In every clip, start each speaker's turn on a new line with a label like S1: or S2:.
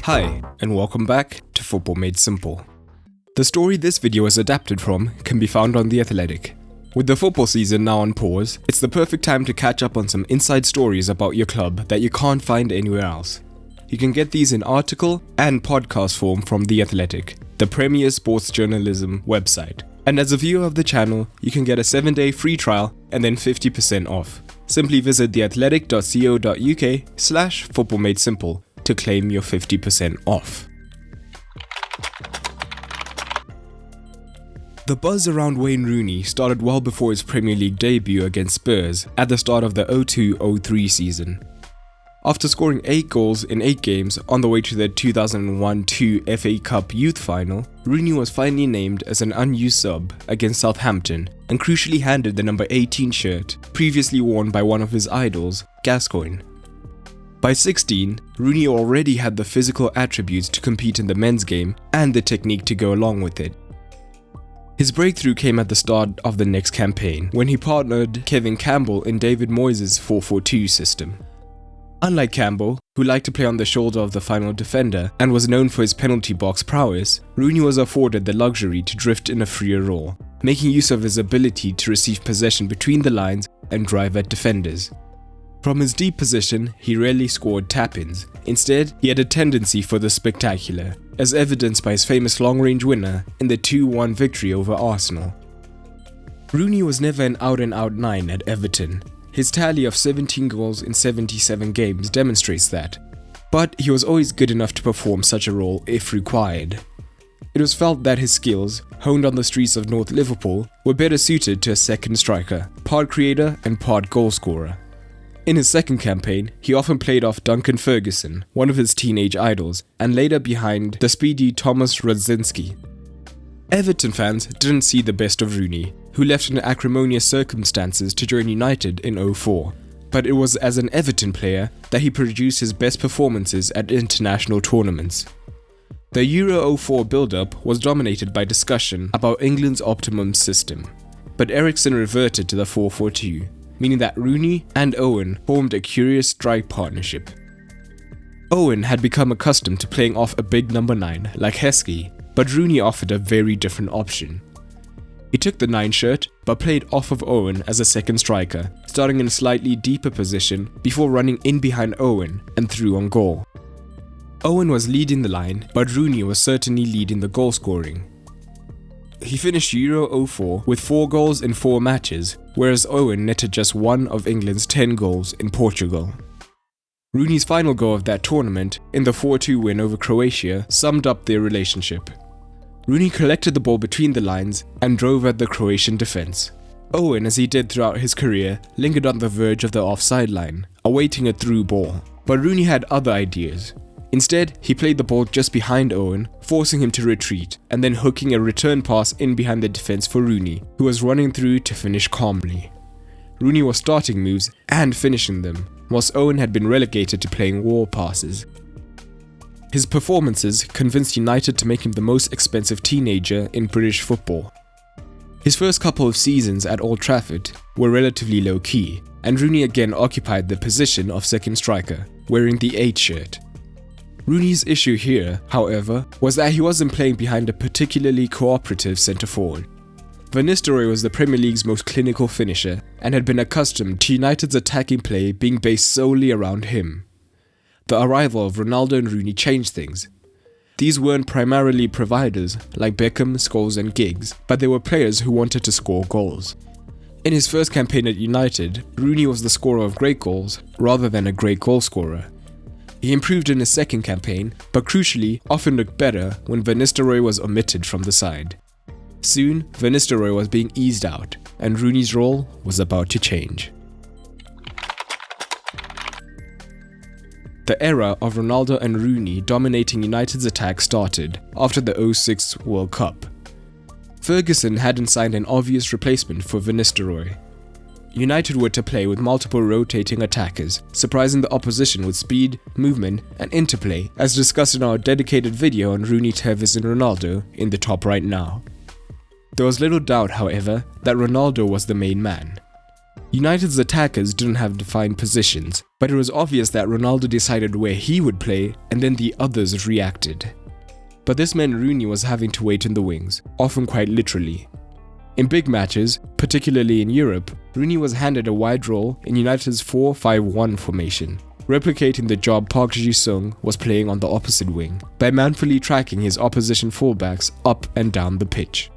S1: Hi, and welcome back to Football Made Simple. The story this video is adapted from can be found on The Athletic. With the football season now on pause, it's the perfect time to catch up on some inside stories about your club that you can't find anywhere else. You can get these in article and podcast form from The Athletic, the premier sports journalism website. And as a viewer of the channel, you can get a 7-day free trial and then 50% off. Simply visit theathletic.co.uk/footballmadesimple to claim your 50% off. The buzz around Wayne Rooney started well before his Premier League debut against Spurs at the start of the 02-03 season. After scoring 8 goals in 8 games on the way to the 2001-2 FA Cup Youth Final, Rooney was finally named as an unused sub against Southampton and crucially handed the number 18 shirt, previously worn by one of his idols, Gascoigne. By 16, Rooney already had the physical attributes to compete in the men's game and the technique to go along with it. His breakthrough came at the start of the next campaign, when he partnered Kevin Campbell in David Moyes' 4-4-2 system. Unlike Campbell, who liked to play on the shoulder of the final defender and was known for his penalty box prowess, Rooney was afforded the luxury to drift in a freer role, making use of his ability to receive possession between the lines and drive at defenders. From his deep position, he rarely scored tap-ins. Instead, he had a tendency for the spectacular, as evidenced by his famous long-range winner in the 2-1 victory over Arsenal. Rooney was never an out-and-out 9 at Everton. His tally of 17 goals in 77 games demonstrates that, but he was always good enough to perform such a role if required. It was felt that his skills, honed on the streets of North Liverpool, were better suited to a second striker, part creator and part goalscorer. In his second campaign, he often played off Duncan Ferguson, one of his teenage idols, and later behind the speedy Thomas Radzinski. Everton fans didn't see the best of Rooney, who left in acrimonious circumstances to join United in 2004, but it was as an Everton player that he produced his best performances at international tournaments. The Euro 2004 build-up was dominated by discussion about England's optimum system, but Eriksson reverted to the 4-4-2, meaning that Rooney and Owen formed a curious strike partnership. Owen had become accustomed to playing off a big number 9 like Heskey, but Rooney offered a very different option. He took the 9 shirt, but played off of Owen as a second striker, starting in a slightly deeper position before running in behind Owen and through on goal. Owen was leading the line, but Rooney was certainly leading the goal scoring. He finished Euro 2004 with 4 goals in 4 matches, whereas Owen netted just 1 of England's 10 goals in Portugal. Rooney's final goal of that tournament, in the 4-2 win over Croatia, summed up their relationship. Rooney collected the ball between the lines and drove at the Croatian defense. Owen, as he did throughout his career, lingered on the verge of the offside line, awaiting a through ball. But Rooney had other ideas. Instead, he played the ball just behind Owen, forcing him to retreat, and then hooking a return pass in behind the defense for Rooney, who was running through to finish calmly. Rooney was starting moves and finishing them, whilst Owen had been relegated to playing wall passes. His performances convinced United to make him the most expensive teenager in British football. His first couple of seasons at Old Trafford were relatively low-key, and Rooney again occupied the position of second striker, wearing the 8 shirt. Rooney's issue here, however, was that he wasn't playing behind a particularly cooperative centre-forward. Van Nistelrooy was the Premier League's most clinical finisher and had been accustomed to United's attacking play being based solely around him. The arrival of Ronaldo and Rooney changed things. These weren't primarily providers like Beckham, Scholes and Giggs, but they were players who wanted to score goals. In his first campaign at United, Rooney was the scorer of great goals rather than a great goal scorer. He improved in his second campaign, but crucially often looked better when Van Nistelrooy was omitted from the side. Soon, Van Nistelrooy was being eased out, and Rooney's role was about to change. The era of Ronaldo and Rooney dominating United's attack started after the 2006 World Cup. Ferguson hadn't signed an obvious replacement for Van Nistelrooy. United were to play with multiple rotating attackers, surprising the opposition with speed, movement and interplay, as discussed in our dedicated video on Rooney, Tevez and Ronaldo in the top right now. There was little doubt, however, that Ronaldo was the main man. United's attackers didn't have defined positions, but it was obvious that Ronaldo decided where he would play and then the others reacted. But this meant Rooney was having to wait in the wings, often quite literally. In big matches, particularly in Europe, Rooney was handed a wide role in United's 4-5-1 formation, replicating the job Park Ji-sung was playing on the opposite wing by manfully tracking his opposition fullbacks up and down the pitch.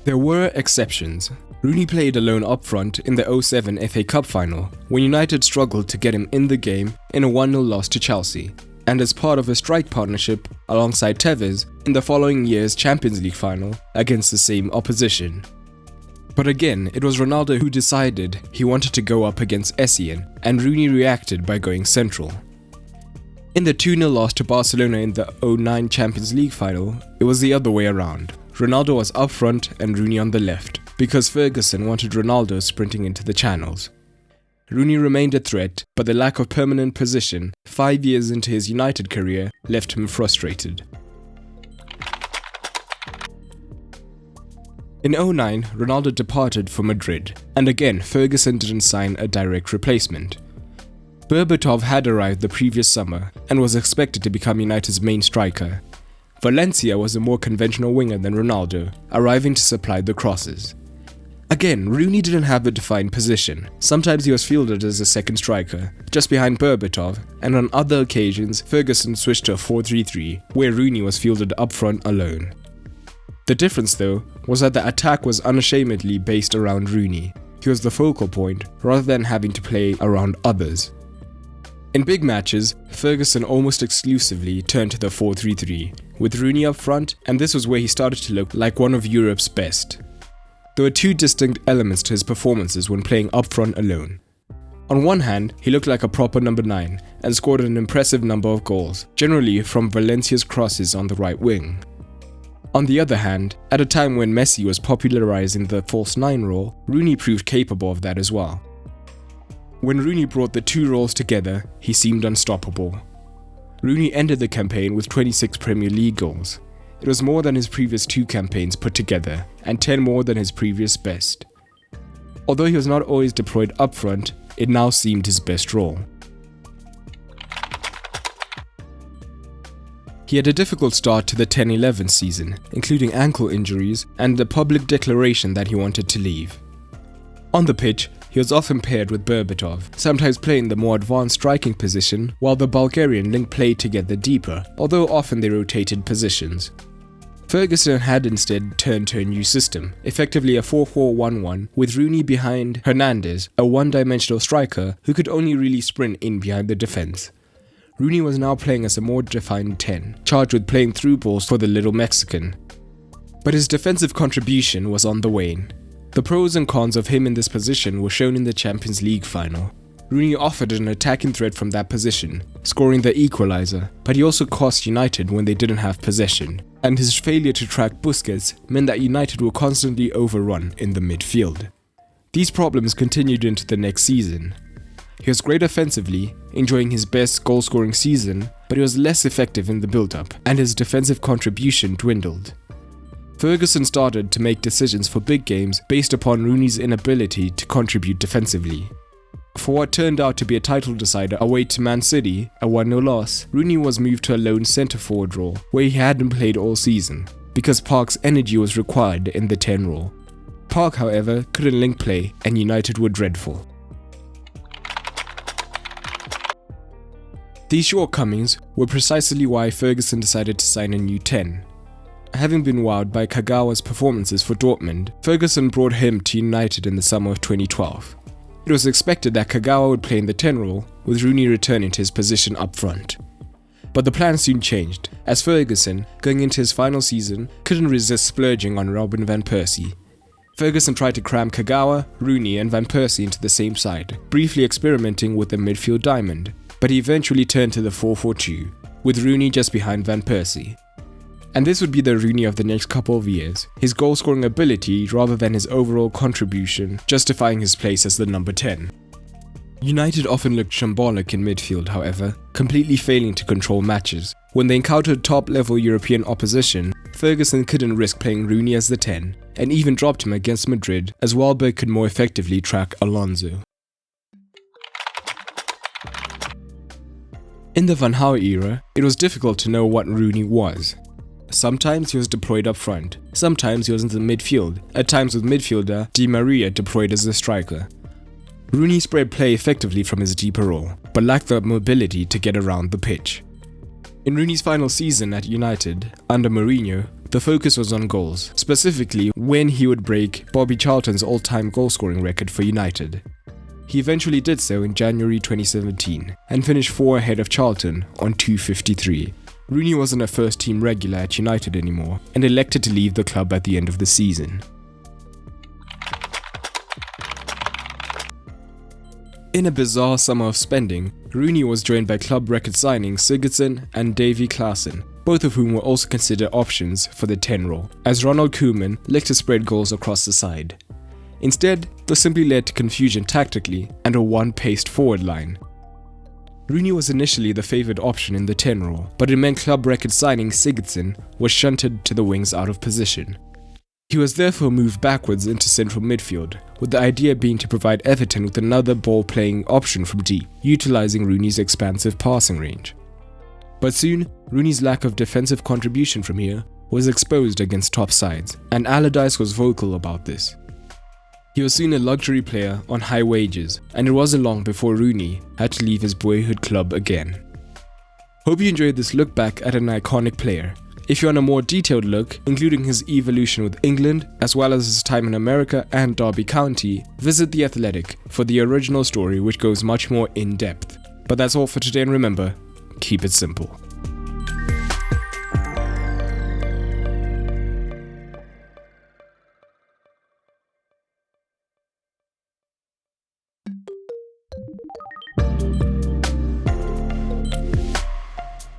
S1: There were exceptions. Rooney played alone up front in the 2007 FA Cup final, when United struggled to get him in the game in a 1-0 loss to Chelsea, and as part of a strike partnership alongside Tevez in the following year's Champions League final against the same opposition. But again, it was Ronaldo who decided he wanted to go up against Essien, and Rooney reacted by going central. In the 2-0 loss to Barcelona in the 2009 Champions League final, it was the other way around. Ronaldo was up front and Rooney on the left, because Ferguson wanted Ronaldo sprinting into the channels. Rooney remained a threat, but the lack of permanent position 5 years into his United career left him frustrated. In 2009, Ronaldo departed for Madrid, and again Ferguson didn't sign a direct replacement. Berbatov had arrived the previous summer and was expected to become United's main striker. Valencia was a more conventional winger than Ronaldo, arriving to supply the crosses. Again, Rooney didn't have a defined position. Sometimes he was fielded as a second striker, just behind Berbatov, and on other occasions Ferguson switched to a 4-3-3, where Rooney was fielded up front alone. The difference though, was that the attack was unashamedly based around Rooney. He was the focal point, rather than having to play around others. In big matches, Ferguson almost exclusively turned to the 4-3-3, with Rooney up front, and this was where he started to look like one of Europe's best. There were two distinct elements to his performances when playing up front alone. On one hand, he looked like a proper number 9 and scored an impressive number of goals, generally from Valencia's crosses on the right wing. On the other hand, at a time when Messi was popularizing the false 9 role, Rooney proved capable of that as well. When Rooney brought the two roles together, he seemed unstoppable. Rooney ended the campaign with 26 Premier League goals. It was more than his previous 2 campaigns put together, and 10 more than his previous best. Although he was not always deployed up front, it now seemed his best role. He had a difficult start to the 10-11 season, including ankle injuries and the public declaration that he wanted to leave. On the pitch, he was often paired with Berbatov, sometimes playing the more advanced striking position, while the Bulgarian linked play together deeper, although often they rotated positions. Ferguson had instead turned to a new system, effectively a 4-4-1-1, with Rooney behind Hernandez, a one-dimensional striker who could only really sprint in behind the defense. Rooney was now playing as a more defined 10, charged with playing through balls for the little Mexican. But his defensive contribution was on the wane. The pros and cons of him in this position were shown in the Champions League final. Rooney offered an attacking threat from that position, scoring the equaliser, but he also cost United when they didn't have possession, and his failure to track Busquets meant that United were constantly overrun in the midfield. These problems continued into the next season. He was great offensively, enjoying his best goal-scoring season, but he was less effective in the build-up, and his defensive contribution dwindled. Ferguson started to make decisions for big games based upon Rooney's inability to contribute defensively. For what turned out to be a title decider away to Man City, a 1-0 loss, Rooney was moved to a lone centre-forward role where he hadn't played all season, because Park's energy was required in the 10 role. Park, however, couldn't link play, and United were dreadful. These shortcomings were precisely why Ferguson decided to sign a new 10. Having been wowed by Kagawa's performances for Dortmund, Ferguson brought him to United in the summer of 2012. It was expected that Kagawa would play in the 10 role, with Rooney returning to his position up front. But the plan soon changed, as Ferguson, going into his final season, couldn't resist splurging on Robin van Persie. Ferguson tried to cram Kagawa, Rooney and Van Persie into the same side, briefly experimenting with the midfield diamond, but he eventually turned to the 4-4-2, with Rooney just behind Van Persie. And this would be the Rooney of the next couple of years, his goal-scoring ability rather than his overall contribution justifying his place as the number 10. United often looked shambolic in midfield, however, completely failing to control matches. When they encountered top-level European opposition, Ferguson couldn't risk playing Rooney as the 10, and even dropped him against Madrid, as Wahlberg could more effectively track Alonso. In the Van Gaal era, it was difficult to know what Rooney was. Sometimes he was deployed up front, sometimes he was in the midfield, at times with midfielder Di Maria deployed as a striker. Rooney spread play effectively from his deeper role, but lacked the mobility to get around the pitch. In Rooney's final season at United, under Mourinho, the focus was on goals, specifically when he would break Bobby Charlton's all-time goal-scoring record for United. He eventually did so in January 2017, and finished 4 ahead of Charlton on 253. Rooney wasn't a first-team regular at United anymore, and elected to leave the club at the end of the season. In a bizarre summer of spending, Rooney was joined by club record signings Sigurdsson and Davy Klaassen, both of whom were also considered options for the 10 role, as Ronald Koeman liked to spread goals across the side. Instead, this simply led to confusion tactically and a one-paced forward line. Rooney was initially the favoured option in the 10 role, but it meant club record signing Sigurdsson was shunted to the wings out of position. He was therefore moved backwards into central midfield, with the idea being to provide Everton with another ball-playing option from deep, utilising Rooney's expansive passing range. But soon, Rooney's lack of defensive contribution from here was exposed against top sides, and Allardyce was vocal about this. He was soon a luxury player on high wages, and it wasn't long before Rooney had to leave his boyhood club again. Hope you enjoyed this look back at an iconic player. If you want a more detailed look, including his evolution with England, as well as his time in America and Derby County, visit The Athletic for the original story, which goes much more in depth. But that's all for today, and remember, keep it simple.